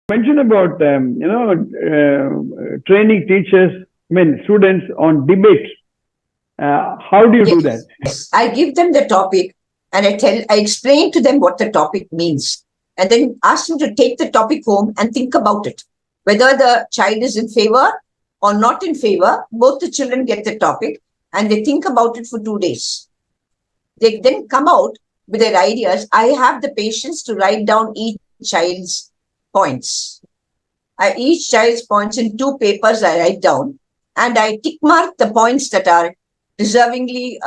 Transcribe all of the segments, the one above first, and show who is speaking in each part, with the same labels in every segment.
Speaker 1: mentioned about training teachers, students on debate. How do you do that?
Speaker 2: Yes, I give them the topic and I explain to them what the topic means, and then ask them to take the topic home and think about it. Whether the child is in favor or not in favor, both the children get the topic and they think about it for 2 days. They then come out with their ideas. I have the patience to write down each child's points. Each child's points in 2 papers I write down, and I tick mark the points that are deservingly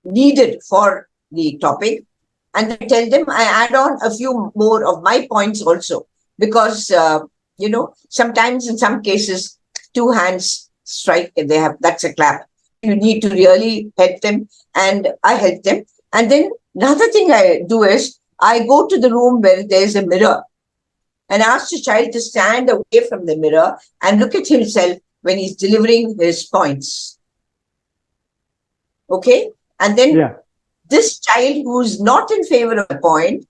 Speaker 2: needed for the topic. And I tell them I add on a few more of my points also, because, sometimes in some cases, 2 hands strike, that's a clap. You need to really help them, and I help them. And then another thing I do is I go to the room where there's a mirror and ask the child to stand away from the mirror and look at himself when he's delivering his points. Okay? And then this child who's not in favor of a point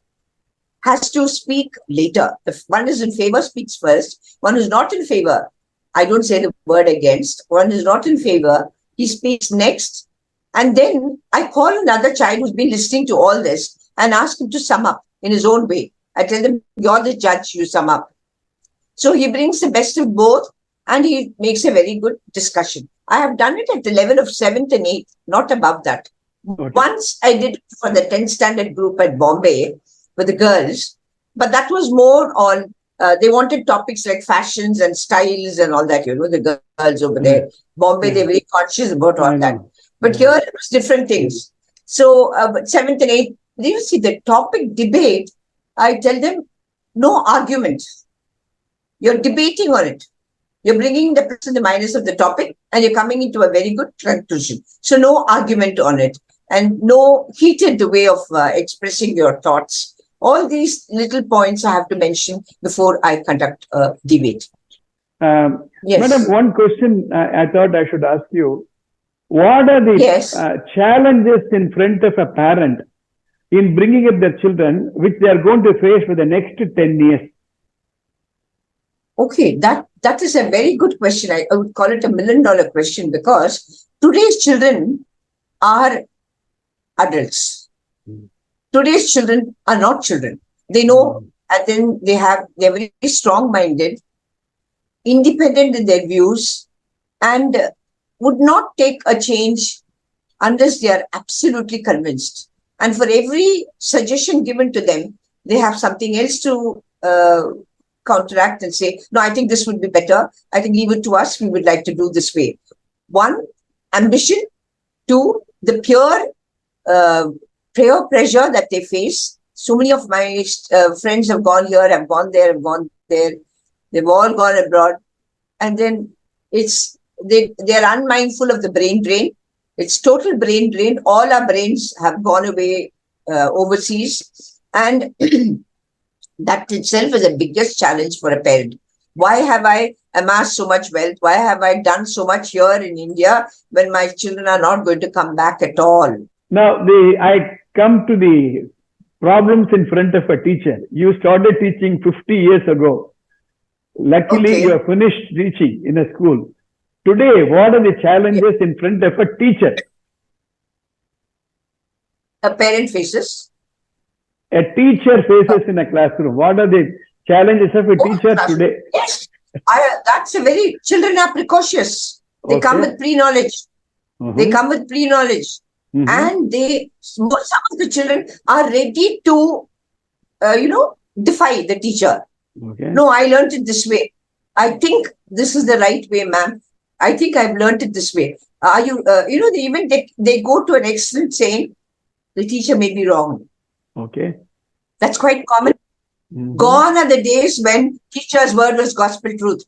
Speaker 2: has to speak later. If one is in favor, speaks first. One who's not in favor, I don't say the word against. One is not in favor, he speaks next. And then I call another child who's been listening to all this and ask him to sum up in his own way. I tell them, you're the judge, you sum up. So he brings the best of both and he makes a very good discussion. I have done it at the level of 7th and 8th, not above that. Okay. Once I did it for the 10th standard group at Bombay with the girls, but that was more on, they wanted topics like fashions and styles and all that, the girls over there. Bombay, they're very conscious about all that. But here it was different things. So 7th and 8th, you see the topic debate, I tell them, no argument. You're debating on it. You're bringing the plus and the minus of the topic and you're coming into a very good conclusion. So no argument on it and no heated way of expressing your thoughts. All these little points I have to mention before I conduct a debate.
Speaker 1: Yes. Madam, one question I thought I should ask you. What are the challenges in front of a parent in bringing up their children, which they are going to face for the next 10 years?
Speaker 2: Okay, that is a very good question. I would call it $1 million question, because today's children are adults. Today's children are not children. They know, and then they're very strong-minded, independent in their views, and would not take a change unless they are absolutely convinced. And for every suggestion given to them, they have something else to counteract and say, no, I think this would be better. I think leave it to us. We would like to do this way. 1, ambition. 2, the peer pressure that they face. So many of my friends have gone here, have gone there, have gone there. They've all gone abroad. And then they're unmindful of the brain drain. It's total brain drain. All our brains have gone away overseas. And that itself is the biggest challenge for a parent. Why have I amassed so much wealth? Why have I done so much here in India when my children are not going to come back at all?
Speaker 1: Now, I come to the problems in front of a teacher. You started teaching 50 years ago. Luckily, you have finished teaching in a school. Today, what are the challenges in front of a teacher?
Speaker 2: A parent faces.
Speaker 1: A teacher faces in a classroom. What are the challenges of a teacher today?
Speaker 2: Yes, children are precocious. They come with pre-knowledge. They come with pre-knowledge. And some of the children are ready to, defy the teacher. No, I learned it this way. I think this is the right way, ma'am. I think I've learned it this way. Are you, they go to an extent saying the teacher may be wrong.
Speaker 1: Okay.
Speaker 2: That's quite common. Gone are the days when teacher's word was gospel truth.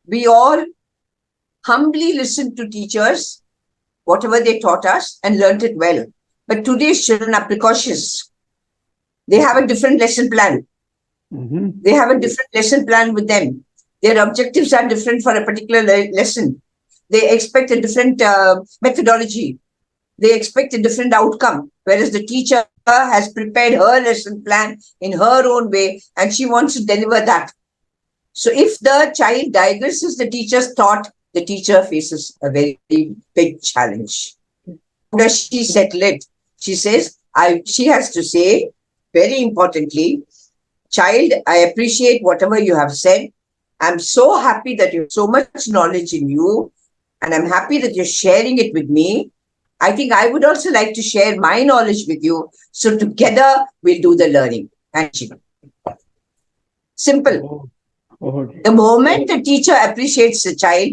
Speaker 2: We all humbly listened to teachers, whatever they taught us, and learned it well. But today's children are precautious. They have a different lesson plan. They have a different lesson plan with them. Their objectives are different for a particular lesson. They expect a different methodology. They expect a different outcome, whereas the teacher has prepared her lesson plan in her own way and she wants to deliver that. So if the child digresses the teacher's thought, the teacher faces a very big challenge. How does she settle it? She says, she has to say, very importantly, child, I appreciate whatever you have said. I'm so happy that you have so much knowledge in you, and I'm happy that you're sharing it with me. I think I would also like to share my knowledge with you. So together we'll do the learning. Simple.
Speaker 1: Okay.
Speaker 2: The moment the teacher appreciates the child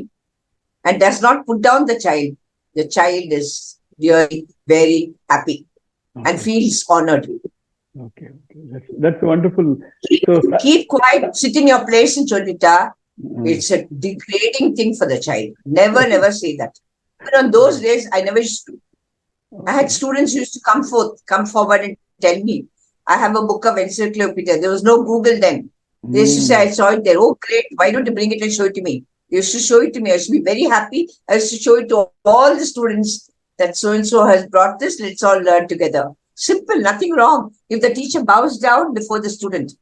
Speaker 2: and does not put down the child is really very happy and feels honored.
Speaker 1: Okay. That's wonderful. So
Speaker 2: Keep quiet, sit in your place in Cholita. It's a degrading thing for the child. Never say that. But on those days, I never used to. I had students who used to come forward and tell me, I have a book of encyclopedia. There was no Google then. They used to say, I saw it there. Oh, great. Why don't you bring it and show it to me? You used to show it to me. I used to be very happy. I used to show it to all the students that so-and-so has brought this. Let's all learn together. Simple, nothing wrong. If the teacher bows down before the student.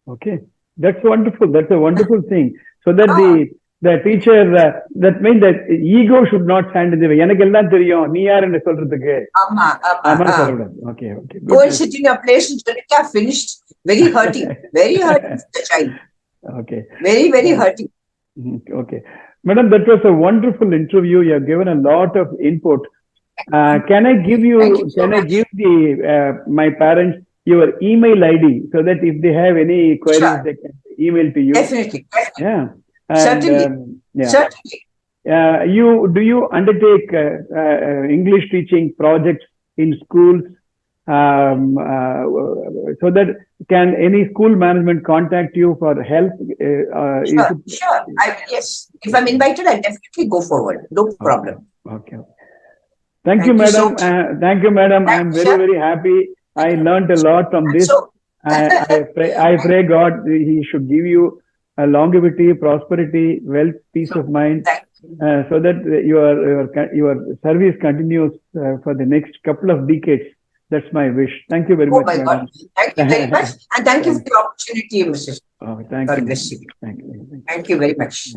Speaker 1: Okay. That's wonderful. That's a wonderful thing. So that the teacher, that means that ego should not stand in the way. எனக்கு எல்லாம் தெரியும் நீ யாருன்னு சொல்றதுக்கு
Speaker 2: Okay. Go and sit in your place and finished. Very hurting for the child.
Speaker 1: Okay.
Speaker 2: Very hurting.
Speaker 1: Okay. Madam, that was a wonderful interview. You have given a lot of input. Can I give my parents your email ID so that if they have any queries, they can email to you?
Speaker 2: Definitely.
Speaker 1: Yeah. And,
Speaker 2: Certainly. Certainly.
Speaker 1: Do you undertake English teaching projects in schools so that can any school management contact you for help?
Speaker 2: Sure. Yes. If I'm invited, I'll definitely go forward. No problem.
Speaker 1: Okay. Thank you, madam. Thank you, madam. I'm very happy. I learned a lot from this. I pray God He should give you a longevity, prosperity, wealth, peace of mind, so that your service continues for the next couple of decades. That's my wish. Thank you very much.
Speaker 2: Oh my God. Thank you very much. And thank you for the opportunity, Mr.
Speaker 1: Thank you.
Speaker 2: Thank you very much.